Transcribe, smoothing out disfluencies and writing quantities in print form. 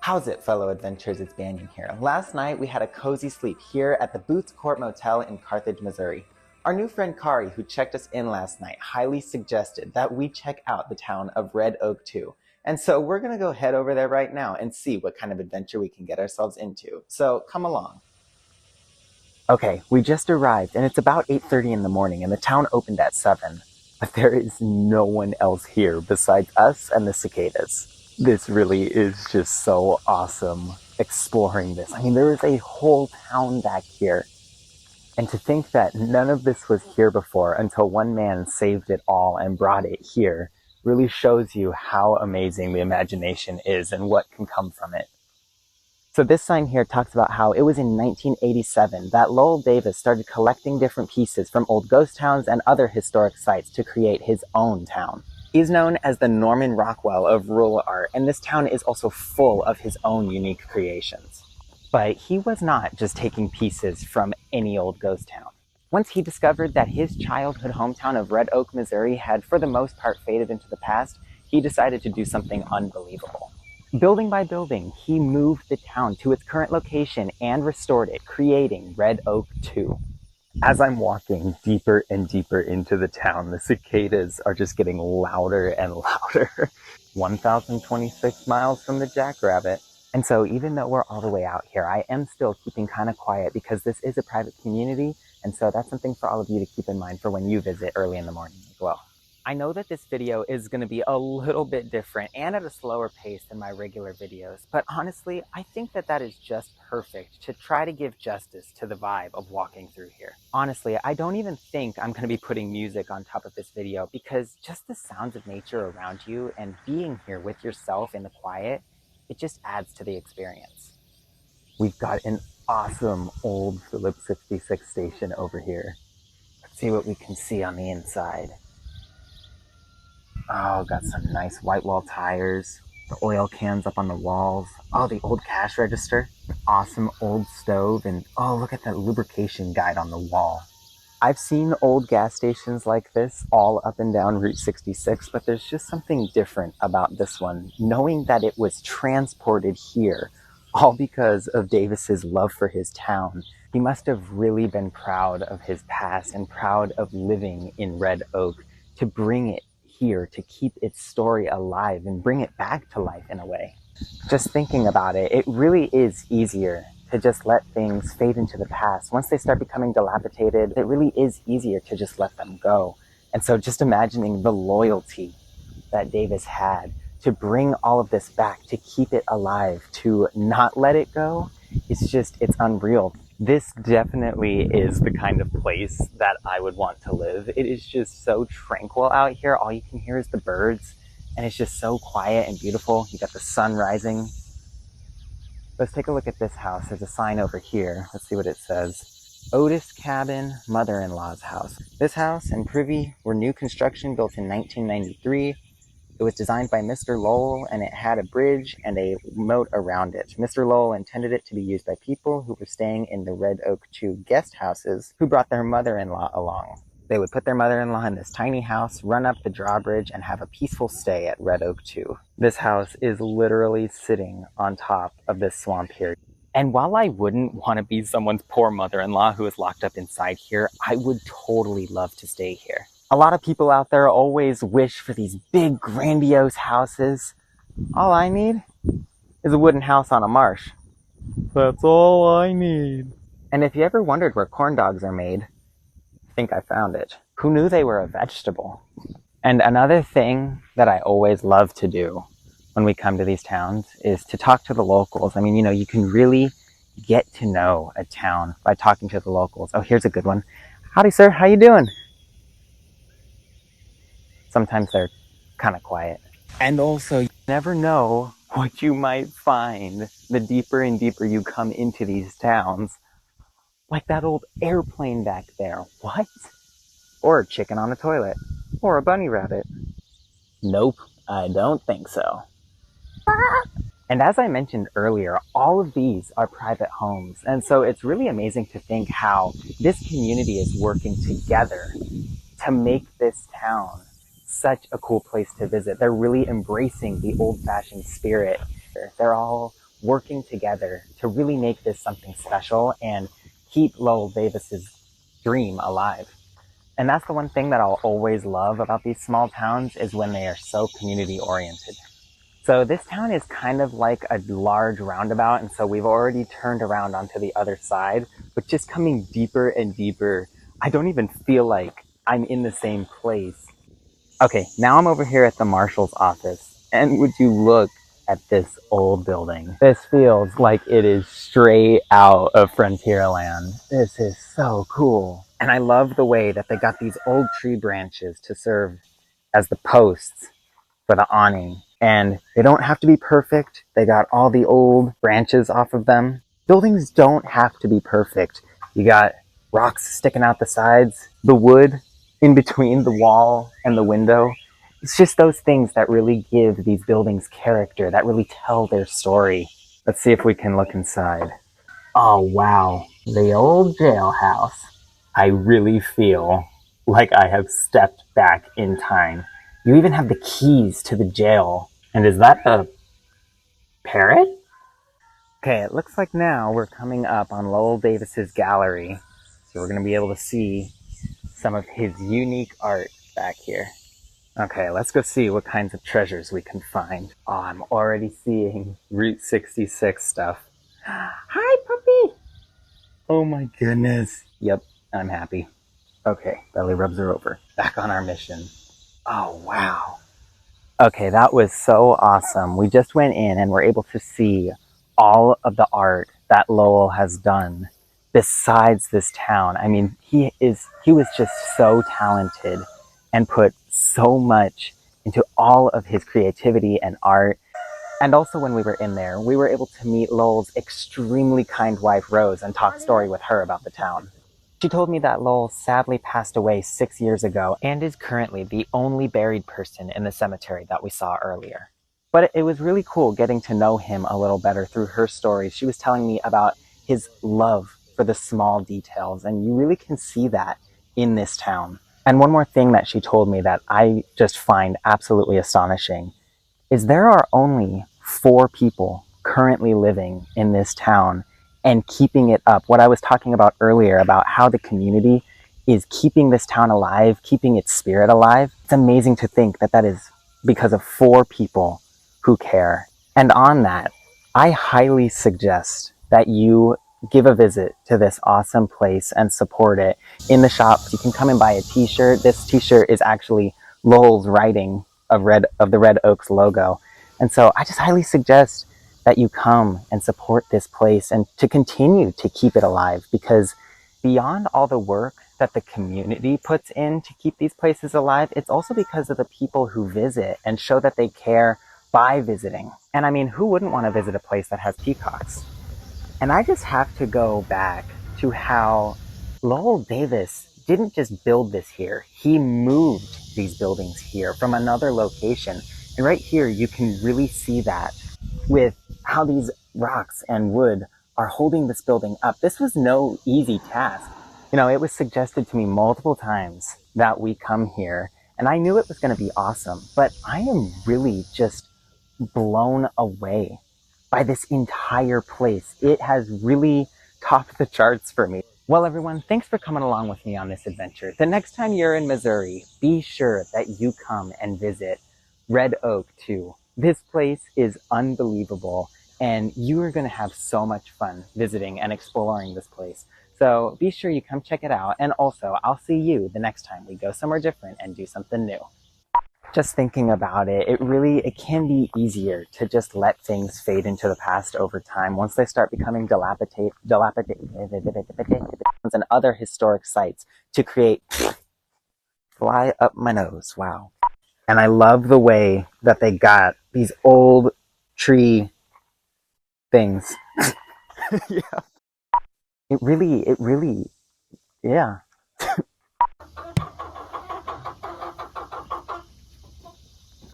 How's it, fellow adventurers? It's Banyan here. Last night we had a cozy sleep here at the Boots Court Motel in Carthage, Missouri. Our new friend Kari, who checked us in last night, highly suggested that we check out the town of Red Oak too. And so we're gonna go head over there right now and see what kind of adventure we can get ourselves into. So come along. Okay, we just arrived and it's about 8:30 in the morning and the town opened at 7. But there is no one else here besides us and the cicadas. This really is just so awesome exploring this. I mean, there is a whole town back here. And to think that none of this was here before until one man saved it all and brought it here really shows you how amazing the imagination is and what can come from it. So this sign here talks about how it was in 1987 that Lowell Davis started collecting different pieces from old ghost towns and other historic sites to create his own town. He's known as the Norman Rockwell of rural art, and this town is also full of his own unique creations. But he was not just taking pieces from any old ghost town. Once he discovered that his childhood hometown of Red Oak, Missouri had for the most part faded into the past, he decided to do something unbelievable. Building by building, he moved the town to its current location and restored it, creating Red Oak 2. As I'm walking deeper and deeper into the town, the cicadas are just getting louder and louder. 1,026 miles from the Jackrabbit. And so even though we're all the way out here, I am still keeping kind of quiet because this is a private community. And so that's something for all of you to keep in mind for when you visit early in the morning as well. I know that this video is going to be a little bit different and at a slower pace than my regular videos, but honestly, I think that that is just perfect to try to give justice to the vibe of walking through here. Honestly, I don't even think I'm going to be putting music on top of this video because just the sounds of nature around you and being here with yourself in the quiet, it just adds to the experience. We've got an awesome old Phillips 66 station over here. Let's see what we can see on the inside. Oh, got some nice white wall tires, the oil cans up on the walls. Oh, the old cash register, awesome old stove, and oh, look at that lubrication guide on the wall. I've seen old gas stations like this all up and down Route 66, but there's just something different about this one, knowing that it was transported here, all because of Davis's love for his town. He must have really been proud of his past and proud of living in Red Oak to bring it here to keep its story alive and bring it back to life in a way. Just thinking about it, it really is easier to just let things fade into the past. Once they start becoming dilapidated, it really is easier to just let them go. And so just imagining the loyalty that Davis had to bring all of this back, to keep it alive, to not let it go, it's unreal. This definitely is the kind of place that I would want to live. It is just so tranquil out here. All you can hear is the birds, and it's just so quiet and beautiful. You got the sun rising. Let's take a look at this house. There's a sign over here. Let's see what it says. Otis Cabin, mother-in-law's house. This house and privy were new construction built in 1993. It was designed by Mr. Lowell, and it had a bridge and a moat around it. Mr. Lowell intended it to be used by people who were staying in the Red Oak 2 guest houses who brought their mother-in-law along. They would put their mother-in-law in this tiny house, run up the drawbridge, and have a peaceful stay at Red Oak 2. This house is literally sitting on top of this swamp here. And while I wouldn't want to be someone's poor mother-in-law who is locked up inside here, I would totally love to stay here. A lot of people out there always wish for these big, grandiose houses. All I need is a wooden house on a marsh. That's all I need. And if you ever wondered where corn dogs are made, I think I found it. Who knew they were a vegetable? And another thing that I always love to do when we come to these towns is to talk to the locals. I mean, you can really get to know a town by talking to the locals. Oh, here's a good one. Howdy, sir. How you doing? Sometimes they're kind of quiet. And also, you never know what you might find the deeper and deeper you come into these towns. Like that old airplane back there. What? Or a chicken on a toilet. Or a bunny rabbit. Nope, I don't think so. And as I mentioned earlier, all of these are private homes. And so it's really amazing to think how this community is working together to make this town such a cool place to visit. They're really embracing the old-fashioned spirit. They're all working together to really make this something special and keep Lowell Davis's dream alive. And that's the one thing that I'll always love about these small towns is when they are so community oriented. So this town is kind of like a large roundabout, and so we've already turned around onto the other side, but just coming deeper and deeper, I don't even feel like I'm in the same place. Okay, now I'm over here at the marshal's office, and would you look at this old building? This feels like it is straight out of Frontierland. This is so cool. And I love the way that they got these old tree branches to serve as the posts for the awning. And they don't have to be perfect. They got all the old branches off of them. Buildings don't have to be perfect. You got rocks sticking out the sides, the wood in between the wall and the window. It's just those things that really give these buildings character, that really tell their story. Let's see if we can look inside. Oh, wow. The old jailhouse. I really feel like I have stepped back in time. You even have the keys to the jail. And is that a parrot? Okay, it looks like now we're coming up on Lowell Davis's gallery. So we're going to be able to see some of his unique art back here. Okay, let's go see what kinds of treasures we can find. Oh, I'm already seeing Route 66 stuff. Hi, puppy! Oh my goodness. Yep, I'm happy. Okay, belly rubs are over. Back on our mission. Oh, wow. Okay, that was so awesome. We just went in and were able to see all of the art that Lowell has done besides this town. I mean, he was just so talented and put so much into all of his creativity and art. And also when we were in there, we were able to meet Lowell's extremely kind wife, Rose, and talk story with her about the town. She told me that Lowell sadly passed away 6 years ago and is currently the only buried person in the cemetery that we saw earlier. But it was really cool getting to know him a little better through her stories. She was telling me about his love for the small details, and you really can see that in this town. And one more thing that she told me that I just find absolutely astonishing is there are only 4 people currently living in this town and keeping it up. What I was talking about earlier about how the community is keeping this town alive, keeping its spirit alive. It's amazing to think that that is because of 4 people who care. And on that, I highly suggest that you give a visit to this awesome place and support it. In the shops, you can come and buy a t-shirt. This t-shirt is actually Lowell's writing of the Red Oaks logo. And so I just highly suggest that you come and support this place and to continue to keep it alive, because beyond all the work that the community puts in to keep these places alive, it's also because of the people who visit and show that they care by visiting. And I mean, who wouldn't want to visit a place that has peacocks? And I just have to go back to how Lowell Davis didn't just build this here. He moved these buildings here from another location. And right here, you can really see that with how these rocks and wood are holding this building up. This was no easy task. You know, it was suggested to me multiple times that we come here, and I knew it was going to be awesome, but I am really just blown away by this entire place. It has really topped the charts for me. Well, everyone, thanks for coming along with me on this adventure. The next time you're in Missouri, be sure that you come and visit Red Oak too. This place is unbelievable, and you are going to have so much fun visiting and exploring this place. So be sure you come check it out, and also I'll see you the next time we go somewhere different and do something new. Just thinking about it, it can be easier to just let things fade into the past over time once they start becoming dilapidated and other historic sites to create fly up my nose. Wow. And I love the way that they got these old tree things. Yeah. It really, yeah.